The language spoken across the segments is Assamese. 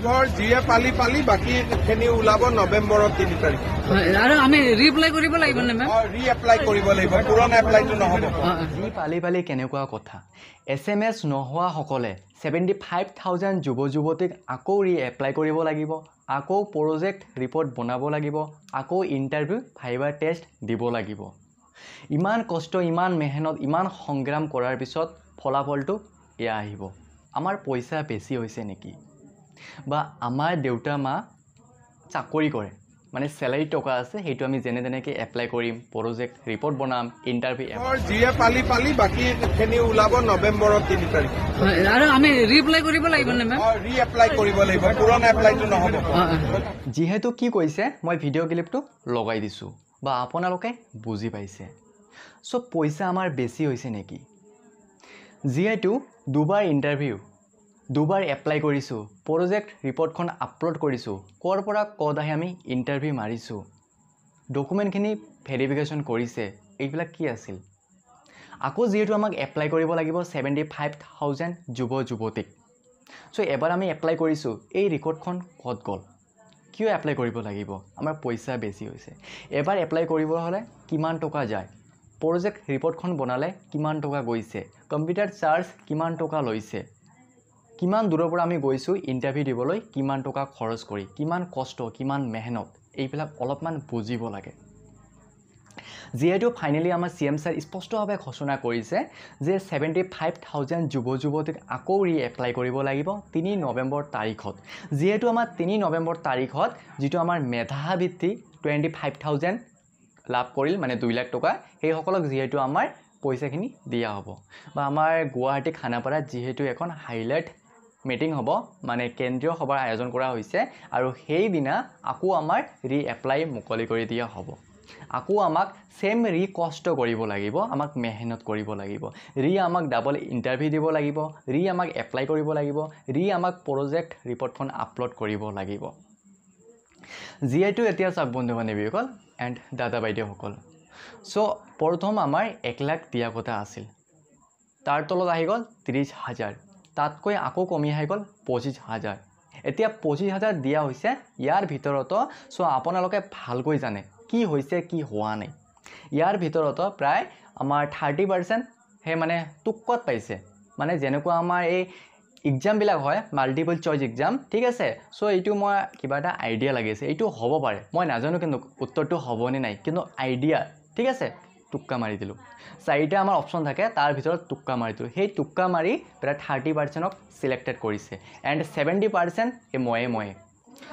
ধৰ যিয়ে পালি পালি বাকীখিনি ওলাব নৱেম্বৰৰ 3 তাৰিখ আৰু আমি ৰিএপ্লাই কৰিব লাগিব নে মেম ৰিএপ্লাই কৰিব লাগিব পুৰণা এপ্লাইটো নহ'ব যি পালি পালি কেনেকুৱা কথা SMS নোহোৱাসকলে 75,000 যুৱ যুৱতীক আকৌ ৰিএপ্লাই কৰিব লাগিব আকৌ প্ৰজেক্ট ৰিপৰ্ট বনাব লাগিব আকৌ ইণ্টাৰভিউ ভাইভা টেষ্ট দিব লাগিব ইমান কষ্ট ইমান মেহনত ইমান সংগ্ৰাম কৰাৰ পিছত ফলাফলটো এয়া আহিব আমাৰ পইচা বেছি হৈছে নেকি বা আমাৰ দেউতা মা চাকৰি কৰে মানে স্যালাৰি টকা আছে হেতু আমি জেনে জেনেকে এপ্লাই কৰিম প্ৰজেক্ট ৰিপৰ্ট বনাম ইণ্টাৰভিউ ধৰ যিয়ে পালি পালি বাকীখিনি ওলাব নৱেম্বৰৰ 3 তাৰিখ আৰু আমি ৰিএপ্লাই কৰিব লাগিব নে মেম ৰিএপ্লাই কৰিব লাগিব পুৰণা এপ্লাইটো নহ'ব যিহেতু কি কৈছে মই ভিডিঅ' ক্লিপটো লগাই দিছোঁ বা আপোনালোকে বুজি পাইছে সো পইচা আমাৰ বেছি হৈছে নেকি যিহেতু দুবাৰ ইণ্টাৰভিউ দুবাৰ এপ্লাই কৰিছোঁ প্ৰজেক্ট ৰিপৰ্টখন আপলোড কৰিছোঁ ক'ৰ পৰা ক'ত আহি আমি ইণ্টাৰভিউ মাৰিছোঁ ডকুমেণ্টখিনি ভেৰিফিকেশ্যন কৰিছে এইবিলাক কি আছিল আকৌ যিহেতু আমাক এপ্লাই কৰিব লাগিব 75,000 যুৱ যুৱতীক চ' এবাৰ আমি এপ্লাই কৰিছোঁ এই ৰেকৰ্ডখন ক'ত গ'ল কিয় এপ্লাই কৰিব লাগিব আমাৰ পইচা বেছি হৈছে এবাৰ এপ্লাই কৰিব হ'লে কিমান টকা যায় প্ৰজেক্ট ৰিপৰ্টখন বনালে কিমান টকা গৈছে কম্পিউটাৰ চাৰ্জ কিমান টকা লৈছে কিমান দূৰৰ পৰা আমি গৈছোঁ ইণ্টাৰভিউ দিবলৈ কিমান টকা খৰচ কৰি কিমান কষ্ট কিমান মেহনত এইবিলাক অলপমান বুজিব লাগে যিহেতু ফাইনেলি আমাৰ CM ছাৰ স্পষ্টভাৱে ঘোষণা কৰিছে যে 75,000 যুৱ যুৱতীক আকৌ ৰিএপ্লাই কৰিব লাগিব 3 নৱেম্বৰ তাৰিখত যিহেতু আমাৰ 3 নৱেম্বৰ তাৰিখত যিটো আমাৰ মেধাবৃত্তি 25,000 লাভ কৰিল মানে 2 লাখ টকা সেই সকলক যিহেতু আমাৰ পইচাখিনি দিয়া হ'ব বা আমাৰ গুৱাহাটী খানাপাৰাত যিহেতু এখন হাইলাইট মিটিং হ'ব মানে কেন্দ্ৰীয় সভাৰ আয়োজন কৰা হৈছে আৰু সেই দিনা আকৌ আমাৰ ৰিএপ্লাই মুকলি কৰি দিয়া হ'ব আকৌ আমাক সেম কষ্ট কৰিব লাগিব আমাক মেহনত কৰিব লাগিব আমাক ডাবল ইণ্টাৰভিউ দিব লাগিব আমাক এপ্লাই কৰিব লাগিব আমাক প্ৰজেক্ট ৰিপৰ্টখন আপলোড কৰিব লাগিব যিহেতু এতিয়া চাওক বন্ধু বান্ধৱীসকল এণ্ড দাদা বাইদেউসকল চ' প্ৰথম আমাৰ 1 লাখ দিয়া কথা আছিল তাৰ তলত আহি গ'ল 30,000 তাতকৈ আকৌ কমি আহি গ'ল 25,000 এতিয়া 25,000 দিয়া হৈছে ইয়াৰ ভিতৰতো চ' আপোনালোকে ভালকৈ জানে কি হৈছে কি হোৱা নাই ইয়াৰ ভিতৰতো প্ৰায় আমাৰ 30% হে মানে টুকত পাইছে মানে যেনেকুৱা আমাৰ এই এক্সামবিলাক হয় মাল্টিপল চইচ এক্সাম ঠিক আছে চ' এইটো মই কিবা এটা আইডিয়া লাগিছে এইটো হ'ব পাৰে মই নাজানো কিন্তু উত্তৰটো হ'বনে নাই কিন্তু আইডিয়া ঠিক আছে টুক্কা মাৰি দিলোঁ 4টা আমাৰ অপশ্যন থাকে তাৰ ভিতৰত টুক্কা মাৰি দিলোঁ সেই টুক্কা মাৰি প্ৰায় 30%ক সিলেক্টেড কৰিছে এণ্ড 70% এই ময়ে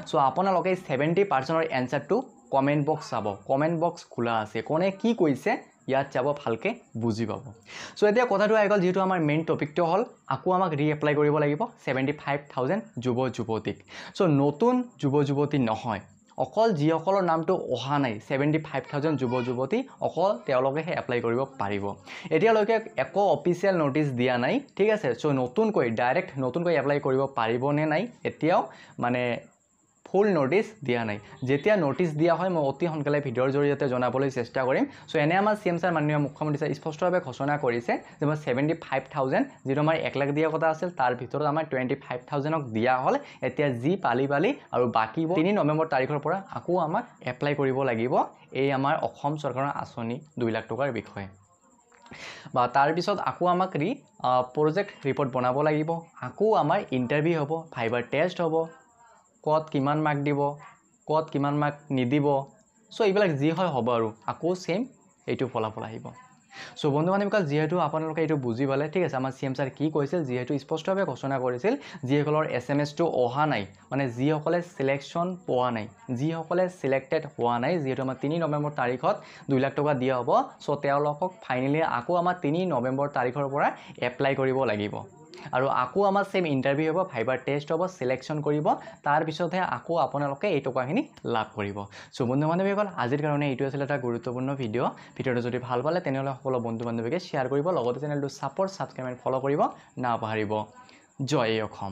চ' আপোনালোকে 70%ৰ এনচাৰটো কমেণ্ট বক্স চাব কমেণ্ট বক্স খোলা আছে কোনে কি কৈছে ইয়াত যাব ভালকে বুজি পাব চ' এতিয়া কথাটো আহি গ'ল যিহেতু আমাৰ মেইন টপিকটো হ'ল আকৌ আমাক ৰিএপ্লাই কৰিব লাগিব 75,000 যুৱ যুৱতীক চ' নতুন যুৱ যুৱতী নহয় অকল যিসকলৰ নামটো অহা নাই 75,000 যুৱ যুৱতী অকল তেওঁলোকেহে এপ্লাই কৰিব পাৰিব এতিয়ালৈকে একো অফিচিয়েল নোটিছ দিয়া নাই ঠিক আছে চ' নতুনকৈ ডাইৰেক্ট নতুনকৈ এপ্লাই কৰিব পাৰিব নে নাই এতিয়াও মানে ফুল নোটিছ দিয়া নাই যেতিয়া নোটিছ দিয়া হয় মই অতি সোনকালে ভিডিঅ'ৰ জৰিয়তে জনাবলৈ চেষ্টা কৰিম চ' এনে আমাৰ CM ছাৰ মাননীয় মুখ্যমন্ত্ৰী ছাৰ স্পষ্টভাৱে ঘোষণা কৰিছে যে 75,000 যিটো আমাৰ 1 লাখ দিয়া কথা আছিল তাৰ ভিতৰত আমাৰ 25,000ক দিয়া হ'ল এতিয়া যি পালি আৰু বাকী 3 নৱেম্বৰ তাৰিখৰ পৰা আকৌ আমাক এপ্লাই কৰিব লাগিব এই আমাৰ অসম চৰকাৰৰ আঁচনি 2 লাখ টকাৰ বিষয়ে বা তাৰ পিছত আকৌ আমাক প্ৰজেক্ট ৰিপৰ্ট বনাব লাগিব আকৌ আমাৰ ইণ্টাৰভিউ হ'ব ভাইভা টেষ্ট হ'ব ক'ত কিমান মাৰ্ক দিব ক'ত কিমান মাৰ্ক নিদিব চ' এইবিলাক যি হয় হ'ব আৰু আকৌ সেম এইটো ফলাফল আহিব চ' বন্ধু বান্ধৱীসকল যিহেতু আপোনালোকে এইটো বুজি পালে ঠিক আছে আমাৰ CM ছাৰ কি কৈছিল যিহেতু স্পষ্টভাৱে ঘোষণা কৰিছিল যিসকলৰ SMS-টো অহা নাই মানে যিসকলে চিলেকশ্যন পোৱা নাই যিসকলে চিলেক্টেড হোৱা নাই যিহেতু আমাৰ 3 নৱেম্বৰ তাৰিখত 2 লাখ টকা দিয়া হ'ব চ' তেওঁলোকক ফাইনেলি আকৌ আমাৰ 3 নৱেম্বৰ তাৰিখৰ পৰা এপ্লাই কৰিব লাগিব আৰু আকৌ আমাৰ সেম ইণ্টাৰভিউ হ'ব ভাইভা টেষ্ট হ'ব সিলেকশ্যন কৰিব তাৰ পিছতহে আকৌ আপোনালোকে এই টকাখিনি লাভ কৰিব চ' বন্ধু বান্ধৱীসকল আজিৰ কাৰণে এইটো আছিল এটা গুৰুত্বপূৰ্ণ ভিডিঅ'টো যদি ভাল পালে তেনেহ'লে সকলো বন্ধু বান্ধৱীকে শ্বেয়াৰ কৰিব লগতে চেনেলটো ছাবস্ক্ৰাইব এণ্ড ফ'ল' কৰিব নাপাহৰিব জয় অসম